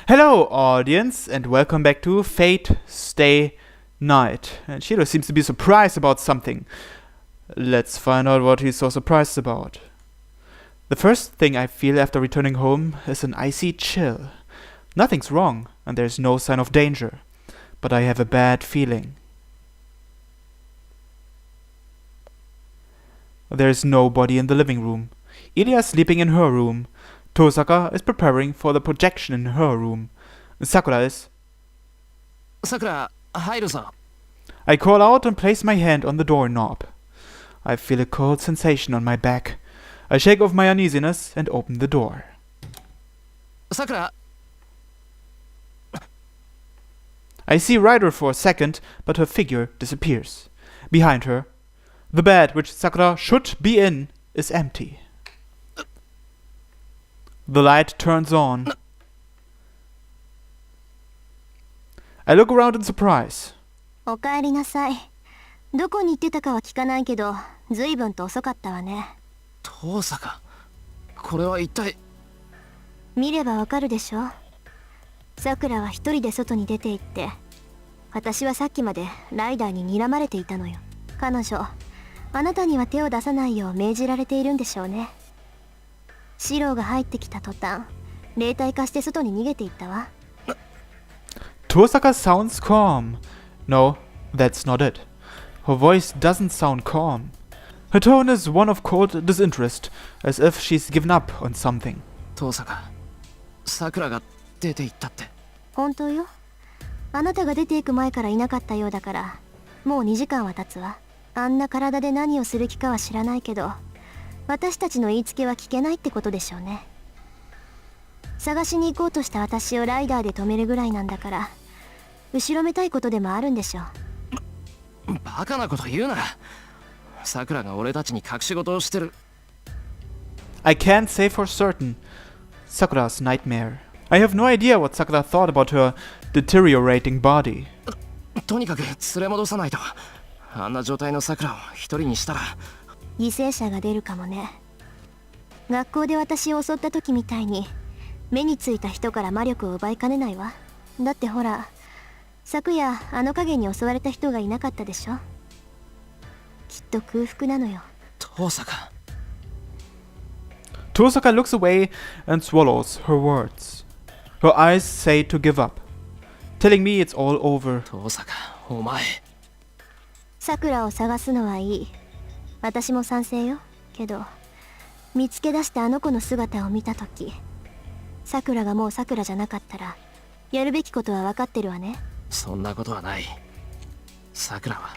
Hello, audience, and welcome back to Fate Stay Night. And Shiro seems to be surprised about something. Let's find out what he's so surprised about. The first thing I feel after returning home is an icy chill. Nothing's wrong, and there's no sign of danger. But I have a bad feeling. There's nobody in the living room. Ilya is sleeping in her room. Tosaka is preparing for the projection in her room. Sakura is. Sakura, 入るぞ。 I call out and place my hand on the doorknob. I feel a cold sensation on my back. I shake off my uneasiness and open the door. Sakura, I see Ryder for a second, but her figure disappears. Behind her, the bed which Sakura should be in is empty. The light turns on. I look around in surprise. おかえりなさい。どこに行ってたかは聞かないけど、ずいぶんと遅かったわね。遠坂。これは一体。見ればわかるでしょ。さくらは一人で外に出て行って、私はさっきまでライダーに睨まれていたのよ。彼女、あなたには手を出さないよう命じられているんでしょうね。シローが入ってきた途端、霊体化して外に逃げていったわ。Tosaka sounds calm. No, that's not it. Her voice doesn't sound calm. Her tone is one of cold disinterest, as if she's given up on something. 遠坂。桜が出て行ったって。本当よ。あなたが出ていく前からいなかったようだから、もう2時間は経つわ。あんな体で何をする気かは知らないけど、私たちの言いつけは聞けないってことでしょうね。探しに行こうとした私をライダーで止めるぐらいなんだから、後ろめたいことでもあるんでしょう。バカなこと言うな。桜が俺たちに隠し事をしてる。I can't say for certain. Sakura's nightmare. I have no idea what Sakura thought about her deteriorating body. とにかく連れ戻さないと。あんな状態の桜を一人にしたら。犠牲者が出るかもね。学校で私を襲った時みたいに目についた人から魔力を奪いかねないわ。だってほら、昨夜あの影に襲われた人がいなかったでしょ。きっと空腹なのよ。遠坂。Tosaka looks away and swallows her words. Her eyes say to give up, telling me it's all over. 遠坂、お前。桜を探すのはいい。私も賛成よ。けど見つけ出してあの子の姿を見た時、桜がもう桜じゃなかったらやるべきことは分かってるわね。そんなことはない。桜は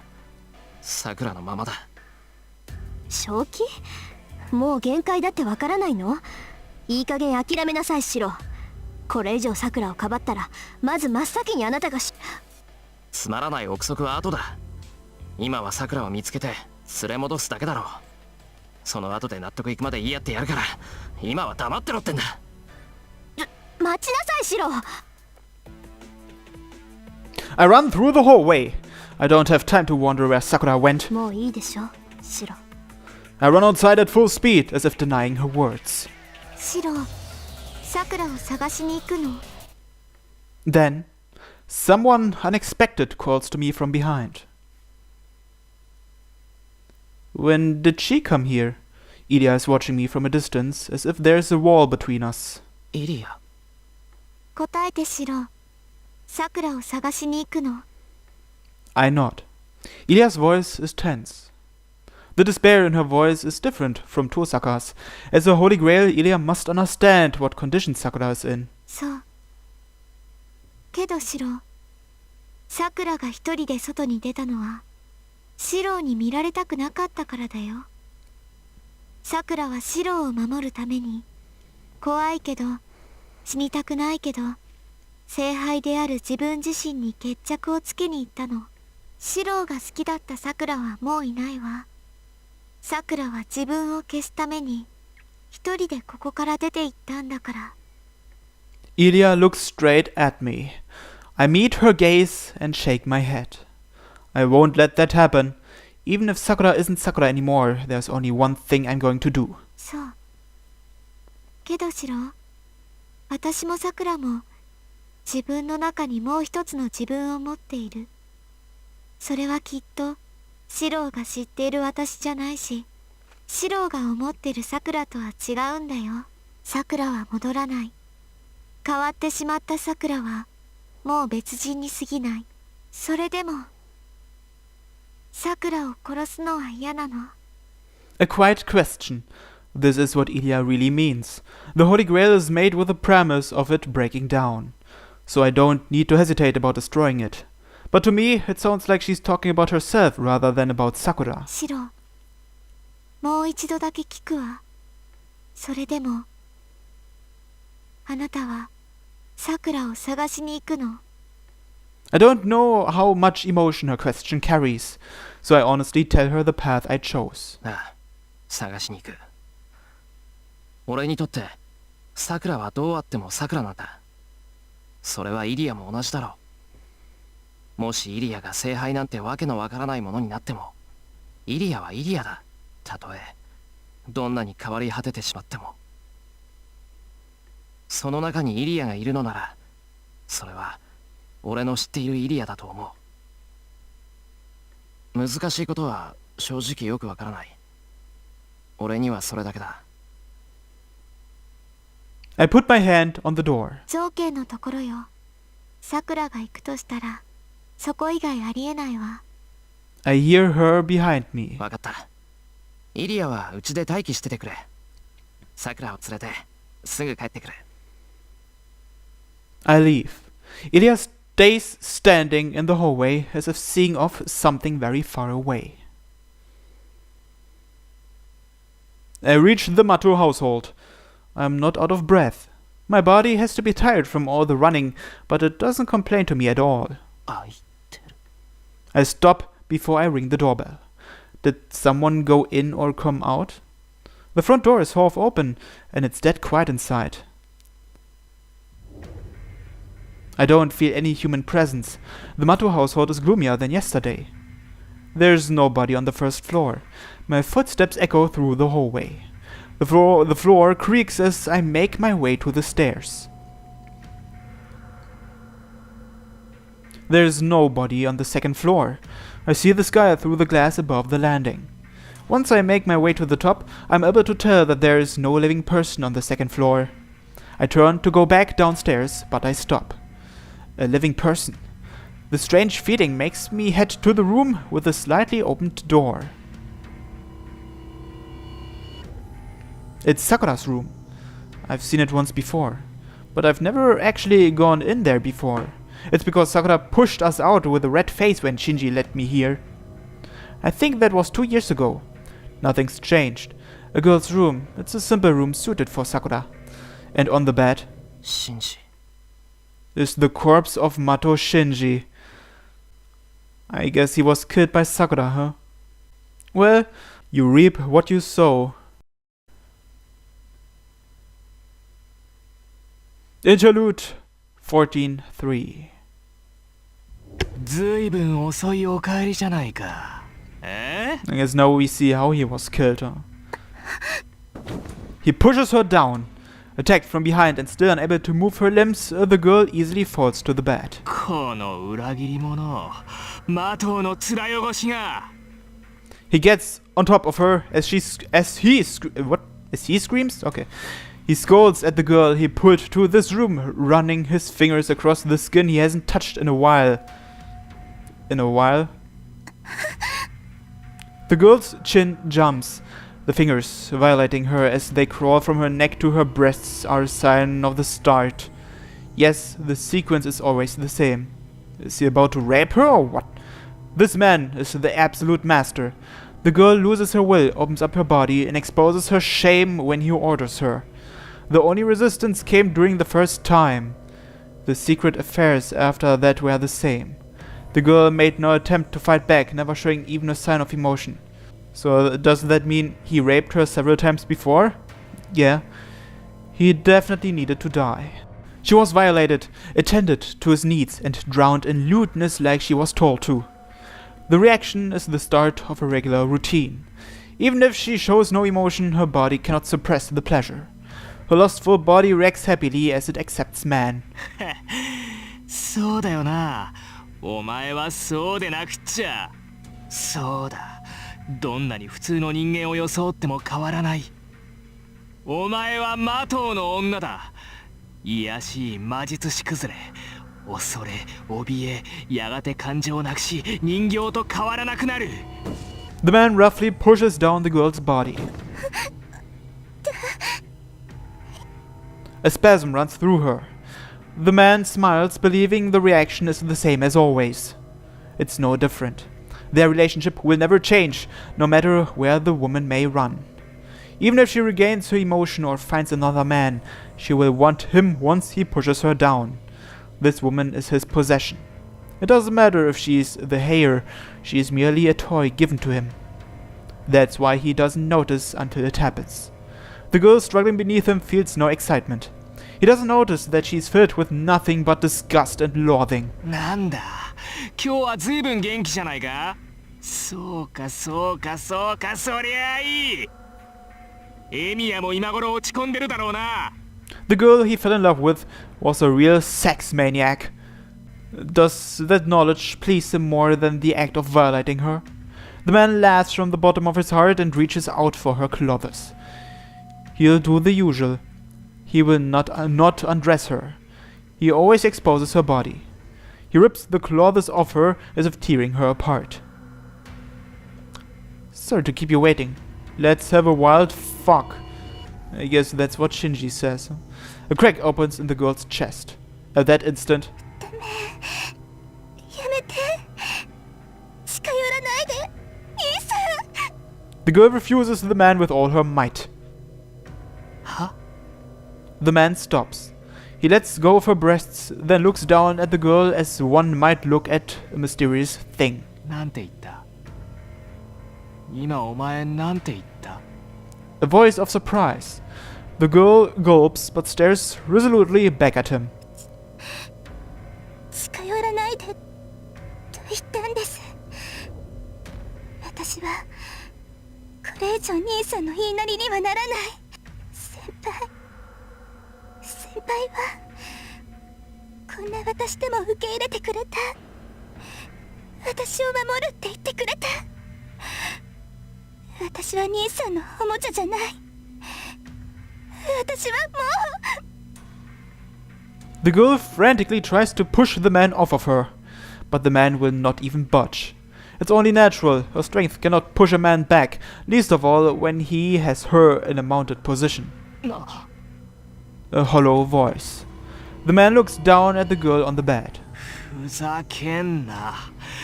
桜のままだ。正気？もう限界だって分からないの？いい加減諦めなさい、シロ。これ以上桜をかばったらまず真っ先にあなたがつまらない憶測は後だ。今は桜を見つけて連れ戻すだけだろう。その後で納得いくまで言い合ってやるから、今は黙ってろってんだ。待ちなさい、シロ。 I run through the hallway. I don't have time to wonder where Sakura went. もういいでしょ、シロ。 I run outside at full speed, as if denying her words. シロ、桜を探しに行くの？ Then, someone unexpected calls to me from behind. When did she come here? Ilya is watching me from a distance, as if there's a wall between us. イリア。答えて、シロ。桜を探しに行くの？ I nod. Ilya's voice is tense. The despair in her voice is different from Tosaka's. As a holy grail, Ilya must understand what condition Sakura is in. そう。けど、シロ、桜が一人で外に出たのはシローに見られたくなかったからだよ。さくらはシローを守るために、怖いけど死にたくないけど聖杯である自分自身に決着をつけに行ったの。シローが好きだったさくらはもういないわ。さくらは自分を消すために一人でここから出て行ったんだから。 Ilya looks straight at me. I meet her gaze and shake my head. I won't let that happen. Even if Sakura isn't Sakura anymore, there's only one thing I'm going to do. そう。けどシロ、私もさくらも自分の中にもう一つの自分を持っている。それはきっとシロウが知っている私じゃないし、シロウが思ってるさくらとは違うんだよ。さくらは戻らない。変わってしまったさくらはもう別人に過ぎない。それでもさくらを殺すのは嫌なの。 A quiet question. This is what Ilya really means. The Holy Grail is made with the premise of it breaking down. So I don't need to hesitate about destroying it. But to me, it sounds like she's talking about herself rather than about Sakura. シロウ、もう一度だけ聞くわ。それでもあなたはさくらを探しに行くの？ I don't know how much emotion her question carries, so I honestly tell her the path I chose. ああ、探しに行く。俺にとってさくらはどうあってもさくらなんだ。それはイリアも同じだろう。もしイリアが聖杯なんてわけのわからないものになっても、イリアはイリアだ。たとえどんなに変わり果ててしまっても。その中にイリアがいるのなら、それは俺の知っているイリアだと思う。難しいことは正直よくわからない。俺にはそれだけだ。I put my hand on the door. 条件のところよ。さくらが行くとしたらそこ以外ありえないわ。 I hear her behind me. わかった。イリアはうちで待機しててくれ。さくらを連れてすぐ帰ってくる。I leave. Ilya stays standing in the hallway as if seeing off something very far away. I reach the Mato household. I'm not out of breath. My body has to be tired from all the running, but it doesn't complain to me at all. あいてる。 I stop before I ring the doorbell. Did someone go in or come out? The front door is half open, and it's dead quiet inside. I don't feel any human presence. The Mato household is gloomier than yesterday. There's nobody on the first floor. My footsteps echo through the hallway. The floor creaks as I make my way to the stairs. There's nobody on the second floor. I see the sky through the glass above the landing. Once I make my way to the top, I'm able to tell that there is no living person on the second floor. I turn to go back downstairs, but I stop. A living person. The strange feeling makes me head to the room with a slightly opened door. It's Sakura's room. I've seen it once before, but I've never actually gone in there before. It's because Sakura pushed us out with a red face when Shinji led me here. I think that was 2 years ago. Nothing's changed. A girl's room. It's a simple room suited for Sakura. And on the bed シンジ。 is the corpse of Mato Shinji. I guess he was killed by Sakura, huh? Well, you reap what you sow. Interlude 14-3. ずいぶん遅いお帰りじゃないか。I guess now we see how he was killed, huh? He pushes her down. Attacked from behind and still unable to move her limbs, the girl easily falls to the bed. この裏切り者、マトウの面汚しが。 He gets on top of her as he screams? Okay. He scolds at the girl he pulled to this room, running his fingers across the skin he hasn't touched in a while. The girl's chin jumps. The fingers violating her as they crawl from her neck to her breasts are a sign of the start. Yes, the sequence is always the same. Is he about to rape her or what? This man is the absolute master. The girl loses her will, opens up her body, and exposes her shame when he orders her. The only resistance came during the first time. The secret affairs after that were the same. The girl made no attempt to fight back, never showing even a sign of emotion. So does that mean he raped her several times before? Yeah. He definitely needed to die. She was violated, attended to his needs, and drowned in lewdness like she was told to. The reaction is the start of a regular routine. Even if she shows no emotion, her body cannot suppress the pleasure. Her lustful body reacts happily as it accepts man. そうだよな。お前はそうでなくっちゃ。そうだ。どんなに普通の人間を装っても変わらない。お前は魔頭の女だ。卑しい魔術師崩れ。恐れ、怯え、やがて感情をなくし、人形と変わらなくなる。The man roughly pushes down the girl's body. A spasm runs through her. The man smiles, believing the reaction is the same as always. It's no different. Their relationship will never change, no matter where the woman may run. Even if she regains her emotion or finds another man, she will want him once he pushes her down. This woman is his possession. It doesn't matter if she's the heir, she is merely a toy given to him. That's why he doesn't notice until it happens. The girl struggling beneath him feels no excitement. He doesn't notice that she's filled with nothing but disgust and loathing. なんだ、今日は随分元気じゃないか。そうかそうかそうか、そりゃあいい。エミヤも今頃落ち込んでるだろうな。The girl he fell in love with was a real sex maniac. Does that knowledge please him more than the act of violating her? The man laughs from the bottom of his heart and reaches out for her clothes. He'll do the usual. He will not undress her. He always exposes her body. He rips the clothes off her as if tearing her apart. Sorry to keep you waiting. Let's have a wild fuck. I guess that's what Shinji says. A crack opens in the girl's chest. At that instant, やめて。近寄らないで。兄さん。 the girl refuses the man with all her might. は？ The man stops. He lets go of her breasts, then looks down at the girl as one might look at a mysterious thing. なんて言った？今お前なんて言った？ A voice of surprise. The girl gulps but stares resolutely back at him. 近寄らないでと言ったんです。私はこれ以上兄さんの言いなりにはならない。先輩はこんな私でも受け入れてくれた。私を守るって言ってくれた。私は兄さんのおもちゃじゃない。私はもう。 The girl frantically tries to push the man off of her, but the man will not even budge. It's only natural. Her strength cannot push a man back, least of all when he has her in a mounted position. A hollow voice. The man looks down at the girl on the bed. ふざけんな。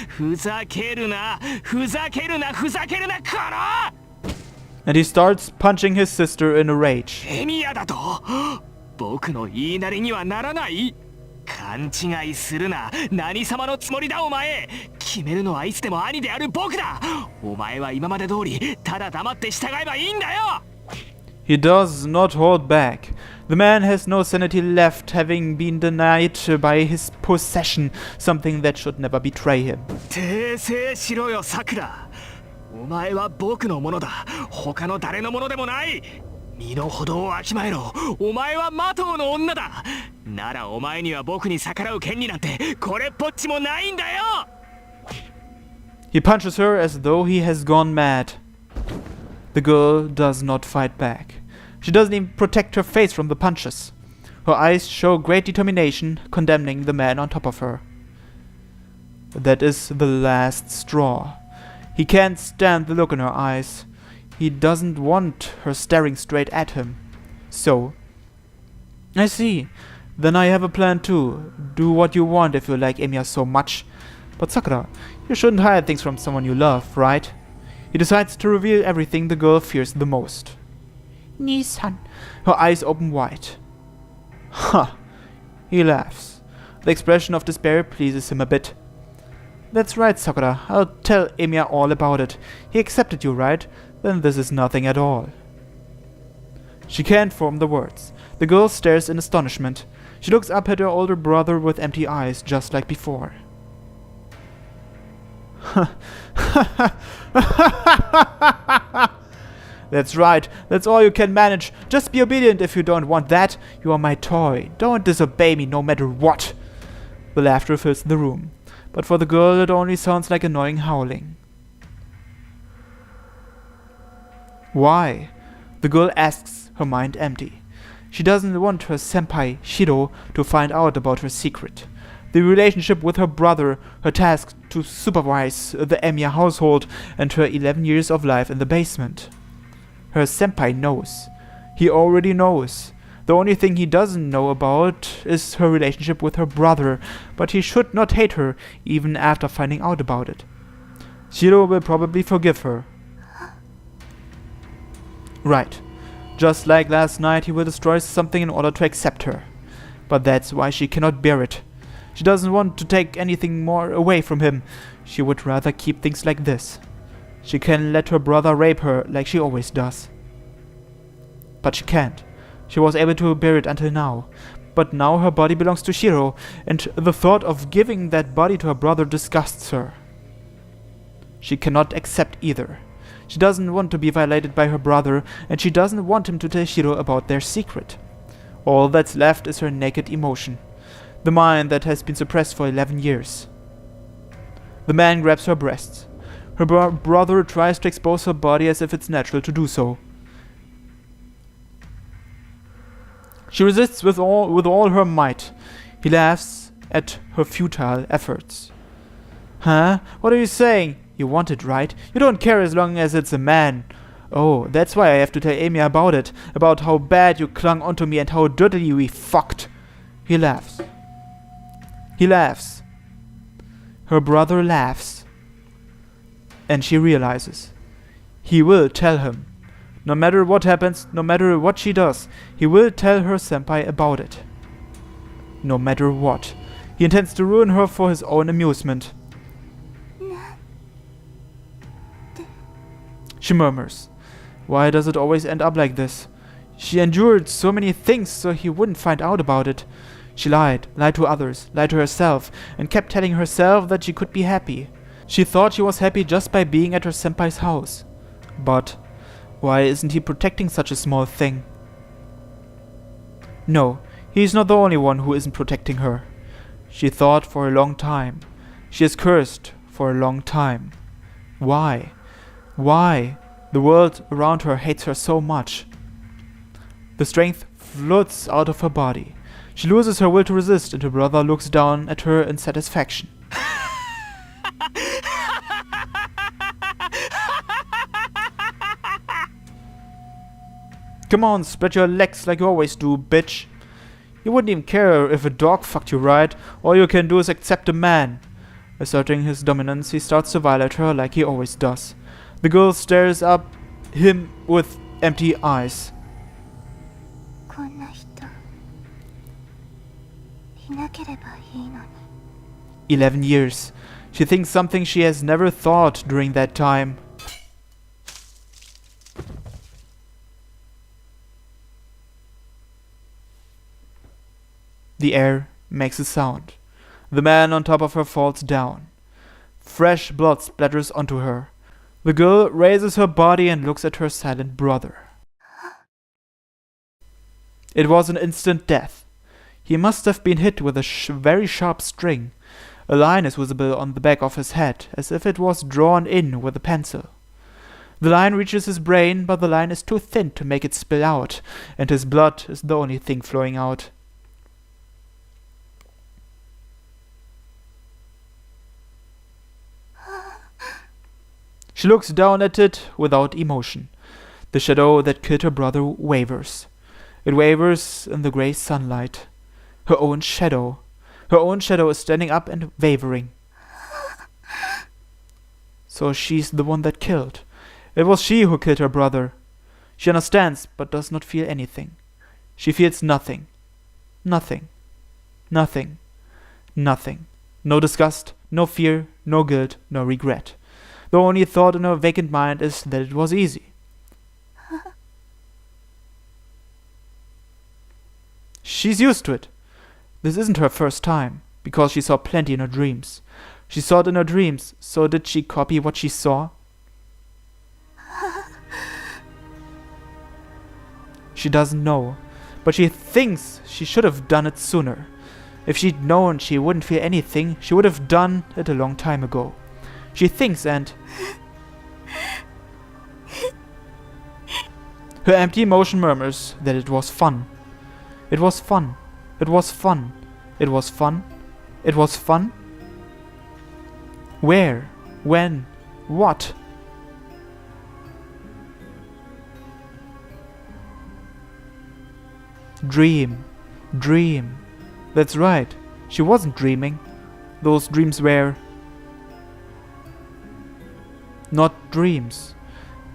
ふざけるな。ふざけるな。ふざけるな。この And he starts punching his sister in a rage. エミヤだと？僕の言いなりにはならない？勘違いするな。何様のつもりだお前。決めるのはいつでも兄である僕だ。お前は今まで通りただ黙って従えばいいんだよ。 He does not hold back. The man has no sanity left, having been denied by his possession, something that should never betray him. 訂正しろよさくら。お前は僕のものだ。他の誰のものでもない。身の程をわきまえろ。お前は魔頭の女だ。ならお前には僕に逆らう権利なんてこれっぽっちもないんだよ。 He punches her as though he has gone mad. The girl does not fight back. She doesn't even protect her face from the punches. Her eyes show great determination, condemning the man on top of her. That is the last straw. He can't stand the look in her eyes. He doesn't want her staring straight at him. So, I see. Then I have a plan too. Do what you want if you like Emiya so much. But Sakura, you shouldn't hide things from someone you love, right? He decides to reveal everything the girl fears the most. Nisan. Her eyes open wide. Huh. He laughs. The expression of despair pleases him a bit. That's right, Sakura. I'll tell Emiya all about it. He accepted you, right? Then this is nothing at all. She can't form the words. The girl stares in astonishment. She looks up at her older brother with empty eyes, just like before. That's right. That's all you can manage. Just be obedient if you don't want that. You are my toy. Don't disobey me no matter what. The laughter fills the room, but for the girl it only sounds like annoying howling. Why? The girl asks, her mind empty. She doesn't want her senpai, Shiro, to find out about her secret. The relationship with her brother, her task to supervise the Emiya household, and her 11 years of life in the basement. Her senpai knows. He already knows. The only thing he doesn't know about is her relationship with her brother, but he should not hate her, even after finding out about it. Shiro will probably forgive her. Right. Just like last night, he will destroy something in order to accept her. But that's why she cannot bear it. She doesn't want to take anything more away from him. She would rather keep things like this. She can let her brother rape her like she always does. But she can't. She was able to bear it until now. But now her body belongs to Shiro, and the thought of giving that body to her brother disgusts her. She cannot accept either. She doesn't want to be violated by her brother, and she doesn't want him to tell Shiro about their secret. All that's left is her naked emotion. The mind that has been suppressed for 11 years. The man grabs her breasts. Her brother tries to expose her body as if it's natural to do so. She resists with all her might. He laughs at her futile efforts. Huh? What are you saying? You want it, right? You don't care as long as it's a man. Oh, that's why I have to tell Emiya about it. About how bad you clung onto me and how dirtily we fucked. He laughs. He laughs. Her brother laughs. And she realizes. He will tell him. No matter what happens, no matter what she does, he will tell her senpai about it. No matter what. He intends to ruin her for his own amusement. She murmurs. Why does it always end up like this? She endured so many things so he wouldn't find out about it. She lied to others, lied to herself, and kept telling herself that she could be happy. She thought she was happy just by being at her senpai's house. But why isn't he protecting such a small thing? No, he's not the only one who isn't protecting her. She thought for a long time. She is cursed for a long time. Why? Why? The world around her hates her so much. The strength floods out of her body. She loses her will to resist, and her brother looks down at her in satisfaction. Come on, spread your legs like you always do, bitch. You wouldn't even care if a dog fucked you, right? All you can do is accept a man. Asserting his dominance, he starts to violate her like he always does. The girl stares up him with empty eyes. 11 years. She thinks something she has never thought during that time. The air makes a sound. The man on top of her falls down. Fresh blood splatters onto her. The girl raises her body and looks at her silent brother. It was an instant death. He must have been hit with a very sharp string. A line is visible on the back of his head, as if it was drawn in with a pencil. The line reaches his brain, but the line is too thin to make it spill out, and his blood is the only thing flowing out. She looks down at it without emotion. The shadow that killed her brother wavers. It wavers in the grey sunlight. Her own shadow. Her own shadow is standing up and wavering. So she's the one that killed. It was she who killed her brother. She understands, but does not feel anything. She feels nothing. Nothing. Nothing. Nothing. No disgust, no fear, no guilt, no regret. The only thought in her vacant mind is that it was easy. She's used to it. This isn't her first time, because she saw plenty in her dreams. She saw it in her dreams, so did she copy what she saw? She doesn't know, but she thinks she should have done it sooner. If she'd known she wouldn't feel anything, she would have done it a long time ago. She thinks, and her empty emotion murmurs that it was fun. It was fun. It was fun. It was fun. It was fun. Where? When? What? Dream. Dream. That's right. She wasn't dreaming. Those dreams were not dreams.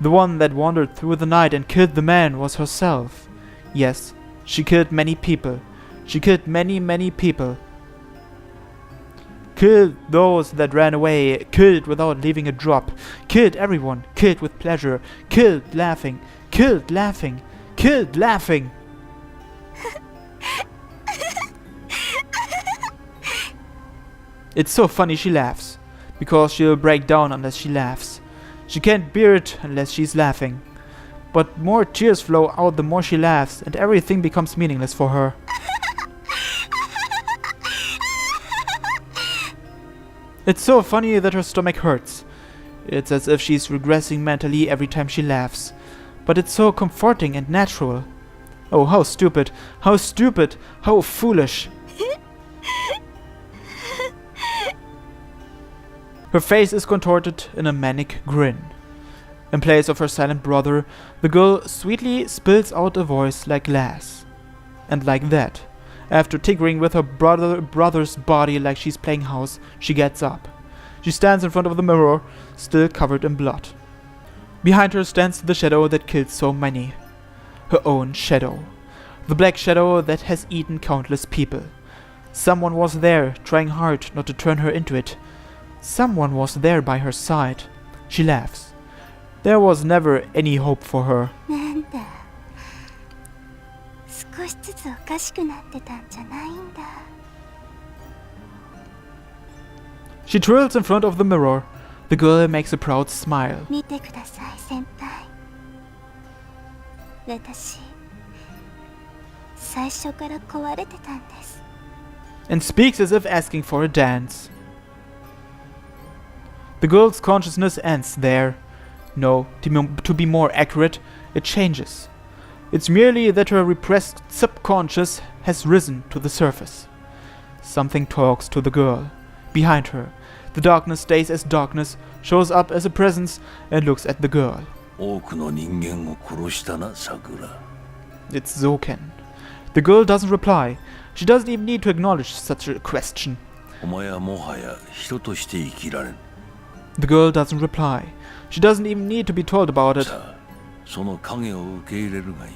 The one that wandered through the night and killed the man was herself. Yes, she killed many people. She killed many, many people. Killed those that ran away, killed without leaving a drop, killed everyone, killed with pleasure, killed laughing, killed laughing, killed laughing. It's so funny she laughs, because she'll break down unless she laughs. She can't bear it unless she's laughing. But more tears flow out the more she laughs, and everything becomes meaningless for her. It's so funny that her stomach hurts. It's as if she's regressing mentally every time she laughs. But it's so comforting and natural. Oh, how stupid, how stupid, how foolish. Her face is contorted in a manic grin. In place of her silent brother, the girl sweetly spills out a voice like glass. And like that, after tinkering with her brother's body like she's playing house, she gets up. She stands in front of the mirror, still covered in blood. Behind her stands the shadow that killed so many. Her own shadow. The black shadow that has eaten countless people. Someone was there, trying hard not to turn her into it. Someone was there by her side. She laughs. There was never any hope for her. なんだ。少しずつおかしくなってたんじゃないんだ。She twirls in front of the mirror. The girl makes a proud smile. 見てください、先輩。私、最初から壊れてたんです。 And speaks as if asking for a dance. The girl's consciousness ends there. No, to be more accurate, it changes. It's merely that her repressed subconscious has risen to the surface. Something talks to the girl. Behind her, the darkness stays as darkness, shows up as a presence, and looks at the girl. 多くの人間を殺したな、桜。 It's Zoken. The girl doesn't reply. She doesn't even need to acknowledge such a question. お前はもはや人として生きられん。 The girl doesn't reply. She doesn't even need to be told about it. さあ、その影を受け入れるがいい。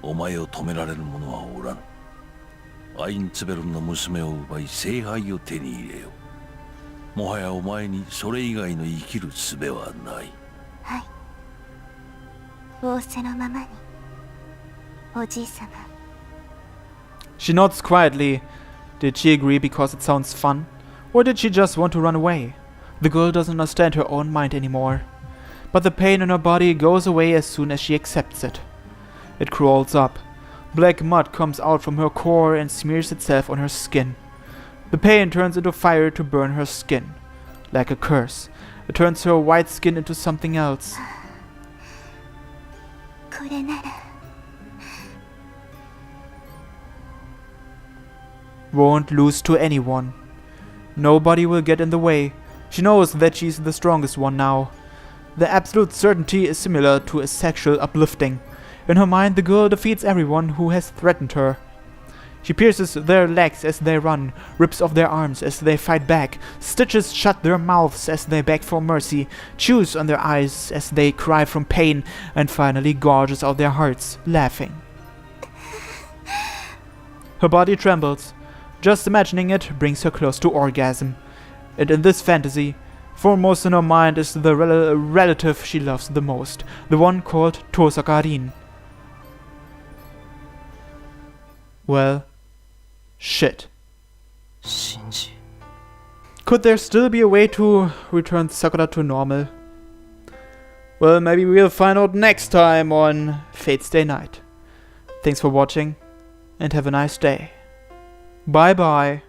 お前を止められる者はおらん。アインツベルンの娘を奪い聖杯を手に入れよう。もはやお前にそれ以外の生きる術はない。はい。仰せのままに、おじいさま。 She nods quietly. Did she agree because it sounds fun? Or did she just want to run away? The girl doesn't understand her own mind anymore. But the pain in her body goes away as soon as she accepts it. It crawls up. Black mud comes out from her core and smears itself on her skin. The pain turns into fire to burn her skin. Like a curse, it turns her white skin into something else. これなら。 Won't lose to anyone. Nobody will get in the way. She knows that she's the strongest one now. The absolute certainty is similar to a sexual uplifting. In her mind, the girl defeats everyone who has threatened her. She pierces their legs as they run, rips off their arms as they fight back, stitches shut their mouths as they beg for mercy, chews on their eyes as they cry from pain, and finally gorges out their hearts, laughing. Her body trembles. Just imagining it brings her close to orgasm. And in this fantasy, foremost in her mind is the relative she loves the most, the one called Tosaka-rin. Well, shit. Shinji. Could there still be a way to return Sakura to normal? Well, maybe we'll find out next time on Fate Stay Night. Thanks for watching, and have a nice day. Bye bye.